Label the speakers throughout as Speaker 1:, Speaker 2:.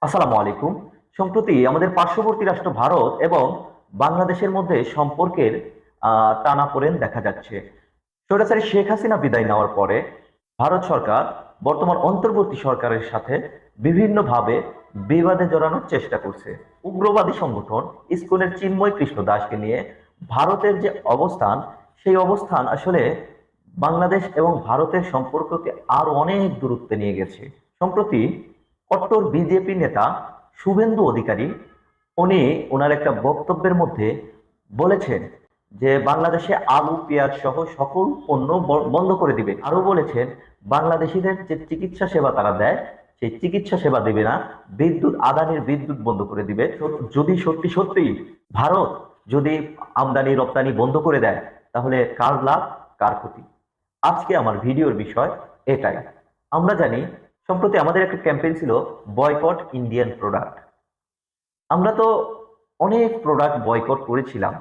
Speaker 1: আসসালামু আলাইকুম। সম্প্রতি আমাদের পার্শ্ববর্তী রাষ্ট্র ভারত এবং বাংলাদেশের মধ্যে সম্পর্কের টানাপোড়েন দেখা যাচ্ছে। স্বৈরাচারী শেখ হাসিনা বিদায় নেওয়ার পরে ভারত সরকার বর্তমান অন্তর্বর্তী সরকারের সাথে বিভিন্নভাবে বিবাদে জড়ানোর চেষ্টা করছে। উগ্রবাদী সংগঠন ইসকনের চিন্ময় কৃষ্ণ দাসকে নিয়ে ভারতের যে অবস্থান, সেই অবস্থান আসলে বাংলাদেশ এবং ভারতের সম্পর্ককে আরো অনেক দূরত্বে নিয়ে গেছে। সম্প্রতি কট্টর বিজেপি নেতা শুভেন্দু অধিকারী উনি ওনার একটা বক্তব্যের মধ্যে বলেছেন যে বাংলাদেশে আলু পেঁয়াজ সহ সকল পণ্য বন্ধ করে দিবে। আরো বলেছেন বাংলাদেশিদের যে চিকিৎসা সেবা তারা দেয় সেই চিকিৎসা সেবা দিবে না, বিদ্যুৎ আদানির বিদ্যুৎ বন্ধ করে দিবে। যদি সত্যি সত্যি ভারত যদি আমদানি রপ্তানি বন্ধ করে দেয় তাহলে কার লাভ কার ক্ষতি? আজকে আমার ভিডিওর বিষয় এটাই। আমরা জানি সম্প্রতি আমাদের একটা ক্যাম্পেইন ছিল বয়কট ইন্ডিয়ান প্রোডাক্ট। আমরা তো অনেক প্রোডাক্ট বয়কট করেছিলাম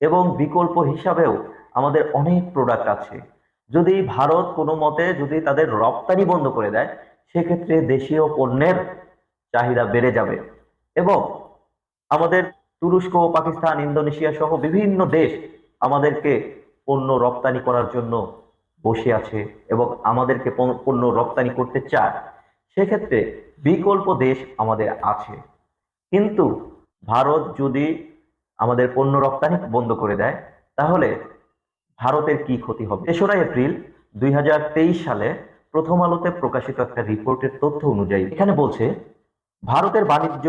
Speaker 1: এবং বিকল্প হিসাবেও আমাদের অনেক প্রোডাক্ট আছে। যদি ভারত কোনো মতে যদি তাদের রপ্তানি বন্ধ করে দেয় সেক্ষেত্রে দেশীয় পণ্যের চাহিদা বেড়ে যাবে এবং আমাদের তুরস্ক, পাকিস্তান, ইন্দোনেশিয়া সহ বিভিন্ন দেশ আমাদেরকে পণ্য রপ্তানি করার জন্য বসে আছে এবং আমাদেরকে পণ্য রপ্তানি করতে চায়। সেক্ষেত্রে বিকল্প দেশ আমাদের আছে, কিন্তু ভারত যদি আমাদের পণ্য রপ্তানি বন্ধ করে দেয় তাহলে ভারতের কি ক্ষতি হবে? 3রা এপ্রিল 2023 সালে প্রথম আলোতে প্রকাশিত একটা রিপোর্টের তথ্য অনুযায়ী এখানে বলছে ভারতের বাণিজ্য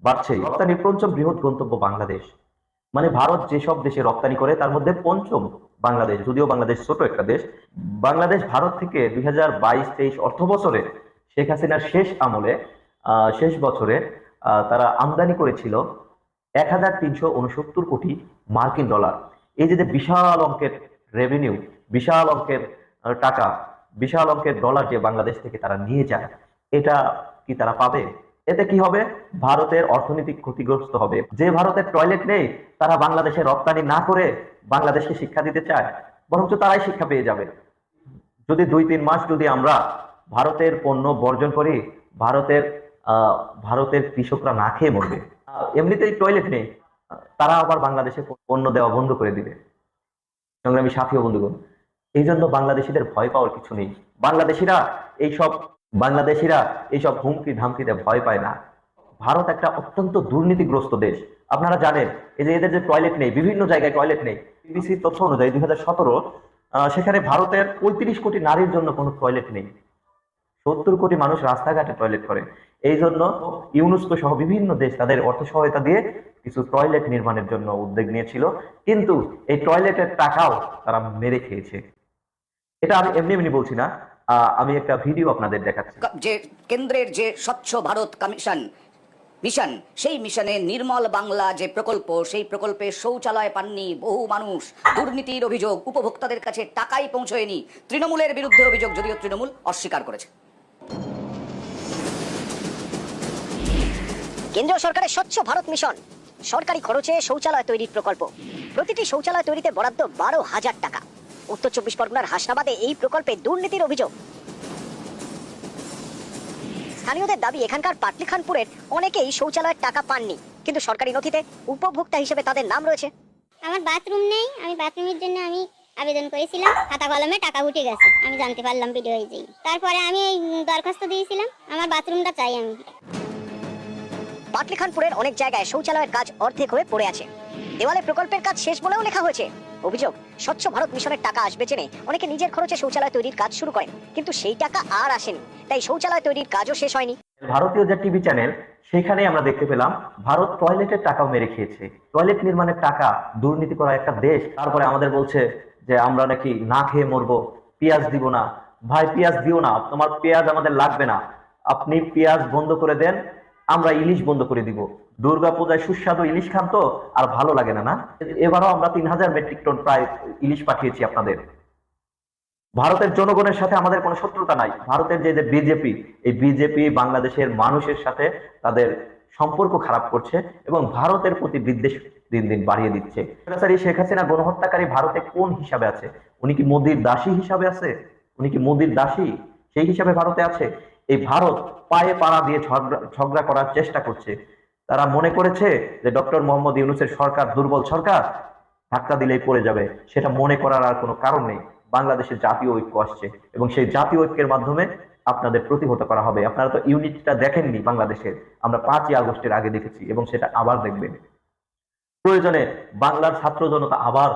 Speaker 1: বাড়ছে, রপ্তানির পঞ্চম বৃহৎ গন্তব্য বাংলাদেশ। মানে ভারত যেসব দেশে রপ্তানি করে তার মধ্যে পঞ্চম বাংলাদেশ, যদিও বাংলাদেশ ছোট একটা দেশ। বাংলাদেশ ভারত থেকে 2022-23 অর্থ বছরে শেখ হাসিনার শেষ আমলে শেষ বছরে তারা আমদানি করেছিল 1369 কোটি মার্কিন ডলার। এই যে বিশাল অঙ্কের রেভিনিউ, বিশাল অঙ্কের টাকা, বিশাল অঙ্কের ডলার যে বাংলাদেশ থেকে তারা নিয়ে যায়, এটা কি তারা পাবে? এতে কি হবে? ভারতের অর্থনৈতিক ক্ষতিগ্রস্ত হবে। যে ভারতের টয়লেট নেই তারা বাংলাদেশে রপ্তানি না করে বাংলাদেশকে শিক্ষা দিতে চায়, বরঞ্চ তারাই শিক্ষা পেয়ে যাবে। যদি 2-3 মাস যদি আমরা ভারতের পণ্য বর্জন করি, ভারতের ভারতের কৃষকরা না খেয়ে মরবে। এমনিতেই টয়লেট নেই, তারা আবার বাংলাদেশে পণ্য দেওয়া বন্ধ করে দিবে। সংগ্রামী সাথী ও বন্ধুগণ, এই জন্য বাংলাদেশিদের ভয় পাওয়ার কিছু নেই। বাংলাদেশিরা এইসব বাংলাদেশিরা এইসব হুমকি ধামকিতে ভয় পায় না। ভারত একটা অত্যন্ত দুর্নীতিগ্রস্ত দেশ। আপনারা জানেন এই যে এদের যে টয়লেট নেই, বিভিন্ন জায়গায় টয়লেট নেই। বিবিসির তথ্য অনুযায়ী 2017 সেখানে ভারতের 35 কোটি নারীর জন্য কোনো টয়লেট নেই। 70 কোটি মানুষ রাস্তাঘাটে টয়লেট করে। এই জন্য ইউনেস্কো সহ বিভিন্ন দেশ তাদের অর্থ সহায়তা দিয়ে কিছু টয়লেট নির্মাণের জন্য উদ্যোগ নিয়েছিল, কিন্তু এই টয়লেটের টাকাও তারা মেরে খেয়েছে। এটা আমি এমনি এমনি বলছি না, আমি একটা ভিডিও আপনাদের দেখাচ্ছি।
Speaker 2: যে কেন্দ্রের যে স্বচ্ছ ভারত মিশন, সেই মিশনে নির্মল বাংলা যে প্রকল্প, সেই প্রকল্পে শৌচালয় পাননি বহু মানুষ। দুর্নীতির অভিযোগ, উপভোক্তাদের কাছে টাকাই পৌঁছয়নি। তৃণমূলের বিরুদ্ধে অভিযোগ, যদিও তৃণমূল অস্বীকার করেছে।
Speaker 3: কেন্দ্রীয় সরকারের স্বচ্ছ ভারত মিশন সরকারি খরচে শৌচালয় তৈরির প্রকল্প। প্রতিটি শৌচালয় তৈরিতে বরাদ্দ 12,000 টাকা। উত্তর 24 পরগনার হাসনাবাদে এই প্রকল্পে দুর্নীতির অভিযোগ। স্থানীয়দের দাবি, এখানকার পাটলিখানপুরের অনেকেই শৌচালয়ের টাকা পাননি, কিন্তু সরকারি নথিতে উপভোক্তা হিসেবে তাদের নাম রয়েছে।
Speaker 4: আমার বাথরুম নেই, আমি বাথরুমের জন্য আমি আবেদন করেছিলাম, খাতা কলমে টাকা উঠে গেছে, আমি জানতে পারলাম ভিডিও হয়ে। তারপরে আমি এই দরখাস্ত দিয়েছিলাম, আমার বাথরুমটা চাই আমি।
Speaker 3: পাটলিখানপুরের অনেক জায়গায় শৌচালয়ের কাজ অর্ধেক হয়ে পড়ে আছে। দেওয়ালে প্রকল্পের কাজ শেষ বলেও লেখা হয়েছে। অভিযোগ, স্বচ্ছ ভারত মিশনের টাকা আসবে জেনে অনেকে নিজের খরচে শৌচালয় তৈরির কাজ শুরু করেন, কিন্তু সেই টাকা আর আসেনি, তাই শৌচালয় তৈরির কাজও শেষ হয়নি।
Speaker 1: ভারতীয় যে টিভি চ্যানেল, সেখানে আমরা দেখতে পেলাম ভারত টয়লেটের টাকাও মেরে খেয়েছে। টয়লেট নির্মাণের টাকা দুর্নীতি করা একটা দেশ, তারপরে আমাদের বলছে যে আমরা নাকি না খেয়ে মরবো, পেঁয়াজ দিব না। ভাই পেঁয়াজ দিও না, তোমার পেঁয়াজ আমাদের লাগবে না। আপনি পেঁয়াজ বন্ধ করে দেন, আমরা ইলিশ বন্ধ করে দিব। দুর্গাপূজায় সুস্বাদু ইলিশ খান তো আর ভালো লাগে না? না, এবারও আমরা 3000 মেট্রিক টন প্রায় ইলিশ পাঠিয়েছি আপনাদের। ভারতের জনগণের সাথে আমাদের কোনো শত্রুতা নাই। ভারতের যে বিজেপি, এই বিজেপি বাংলাদেশের মানুষের সাথে তাদের সম্পর্ক খারাপ করছে এবং ভারতের প্রতি বিদ্বেষ দিন দিন বাড়িয়ে দিচ্ছে। স্বৈরাচারী শেখ হাসিনা গণহত্যাকারী ভারতে কোন হিসাবে আছে? উনি কি মোদির দাসী হিসাবে আছে? উনি কি মোদির দাসী সেই হিসাবে ভারতে আছে? এই ভারত পায়ে পাড়া দিয়ে ঝগড়া করার চেষ্টা করছে। তারা মনে করেছে যে ডক্টর মোহাম্মদ ইউনূসের সরকার দুর্বল সরকার, ধাক্কা দিলেই পড়ে যাবে। সেটা মনে করার আর কোনো কারণ নেই। বাংলাদেশের জাতীয় ঐক্য আসছে এবং সেই জাতীয় ঐক্যের মাধ্যমে আপনাদের প্রতিহত করা হবে। আপনারা তো ইউনিটটা দেখেননি বাংলাদেশের, আমরা 5ই আগস্টের আগে দেখেছি এবং সেটা আবার দেখবেন। প্রয়োজনে বাংলার ছাত্র জনতা আবার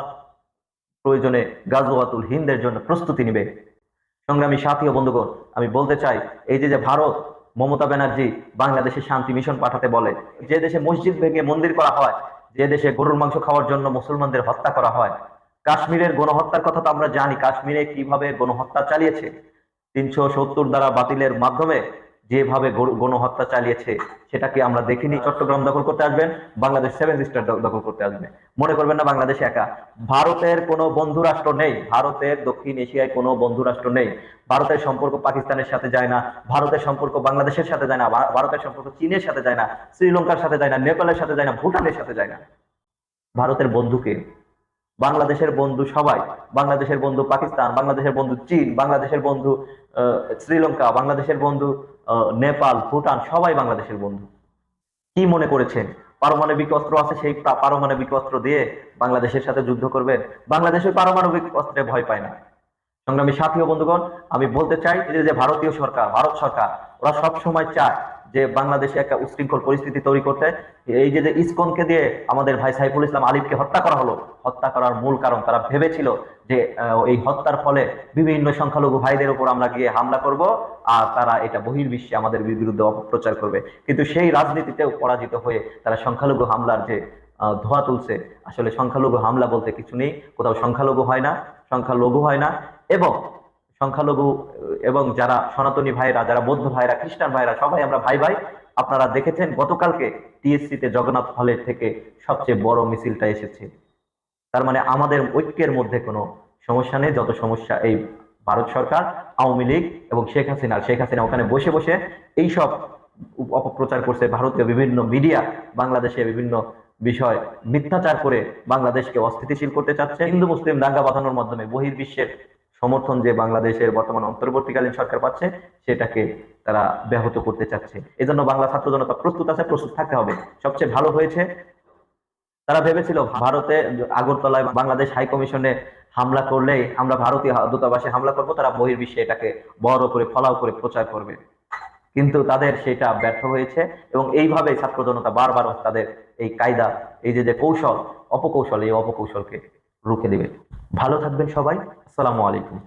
Speaker 1: প্রয়োজনে গাজওয়াতুল হিন্দের জন্য প্রস্তুতি নিবে। সংগ্রামী সাথী ও বন্ধুগণ, আমি বলতে চাই, এই যে ভারত মমতা ব্যানার্জি বাংলাদেশে শান্তি মিশন পাঠাতে বলে, যে দেশে মসজিদ ভেঙে মন্দির করা হয়, যে দেশে গরুর মাংস খাওয়ার জন্য মুসলমানদের হত্যা করা হয়, কাশ্মীরের গণহত্যার কথা তো আমরা জানি, কাশ্মীরে কিভাবে গণহত্যা চালিয়েছে, 370 ধারা বাতিলের মাধ্যমে যেভাবে গণহত্যা চালিয়েছে, সেটা কি আমরা দেখিনি? চট্টগ্রাম দখল করতে আসবেন, বাংলাদেশ 7 সিস্টার দখল করতে আসবে। মনে করবেন না বাংলাদেশ একা। ভারতের কোনো বন্ধু রাষ্ট্র নেই, ভারতের দক্ষিণ এশিয়ায় কোনো বন্ধু রাষ্ট্র নেই। ভারতের সম্পর্ক পাকিস্তানের সাথে যায় না, ভারতের সম্পর্ক বাংলাদেশের সাথে যায় না, ভারতের সম্পর্ক চীনের সাথে যায় না, শ্রীলঙ্কার সাথে যায় না, নেপালের সাথে যায় না, ভুটানের সাথে যায় না। ভারতের বন্ধুকে, বাংলাদেশের বন্ধু সবাই, বাংলাদেশের বন্ধু পাকিস্তান, বাংলাদেশের বন্ধু চীন, বাংলাদেশের বন্ধু শ্রীলঙ্কা, বাংলাদেশের বন্ধু নেপাল, ভুটান, সবাই বাংলাদেশের বন্ধু। কি মনে করেছেন পারমাণবিক অস্ত্র আছে, সেই পারমাণবিক অস্ত্র দিয়ে বাংলাদেশের সাথে যুদ্ধ করবেন? বাংলাদেশের পারমাণবিক অস্ত্রে ভয় পায় না। সংগ্রামী সাথী ও বন্ধুগণ, আমি বলতে চাই যে ভারতীয় সরকার, ভারত সরকার, ওরা সব সময় চায় যে বাংলাদেশে একটা উশৃঙ্খল পরিস্থিতি তৈরি করতে। এই যে ইসকনকে দিয়ে আমাদের ভাই সাইফুল ইসলাম আলিফকে হত্যা করা হলো, হত্যা করার মূল কারণ তারা ভেবেছিল যে এই হত্যার ফলে বিভিন্ন সংখ্যালঘু ভাইদের উপর আমরা গিয়ে হামলা করব আর তারা এটা বহির্বিশ্বে আমাদের বিরুদ্ধে অপপ্রচার করবে। কিন্তু সেই রাজনীতিতেও পরাজিত হয়ে তারা সংখ্যালঘু হামলার যে ধোঁয়া তুলছে, আসলে সংখ্যালঘু হামলা বলতে কিছু নেই, কোথাও সংখ্যালঘু হয় না, সংখ্যালঘু হয় না। এবং সংখ্যালঘু এবং যারা সনাতনী ভাইরা, যারা বৌদ্ধ ভাইরা, খ্রিস্টান ভাইরা, সবাই আমরা ভাই ভাই। আপনারা দেখেছেন গতকালকে টিএসসিতে জগন্নাথ হলের থেকে সবচেয়ে বড় মিছিলটা এসেছে। তার মানে আমাদের ঐক্যের মধ্যে কোনো সমস্যা নেই। যত সমস্যা এই ভারত সরকার, আওয়ামী লীগ এবং শেখ হাসিনা ওখানে বসে বসে এইসব অপপ্রচার করছে। ভারতীয় বিভিন্ন মিডিয়া বাংলাদেশে বিভিন্ন বিষয় মিথ্যাচার করে বাংলাদেশকে অস্থিতিশীল করতে চাচ্ছে। হিন্দু মুসলিম দাঙ্গা বাঁধানোর মাধ্যমে বহির্বিশ্বের সমর্থন যে বাংলাদেশের বর্তমান অন্তর্বর্তীকালীন সরকার পাচ্ছে, সেটাকে তারা ব্যাহত করতে চাচ্ছে। এজন্য বাংলা ছাত্র জনতা প্রস্তুত আছে, প্রস্তুত থাকতে হবে। সবচেয়ে ভালো হয়েছে, তারা ভেবেছিল ভারতে আগরতলায় বাংলাদেশ হাই কমিশনে হামলা করলেই আমরা ভারতীয় দূতাবাসে হামলা করব, তারা বহির্বিশ্বে এটাকে বড় করে ফলাও করে প্রচার করবে। কিন্তু তাদের সেটা ব্যর্থ হয়েছে এবং এইভাবে ছাত্র জনতা বারবার তাদের এই কায়দা, এই যে কৌশল, অপকৌশল, এই অপকৌশলকে রুখে দিবে। ভালো থাকবেন সবাই। আসসালামু আলাইকুম।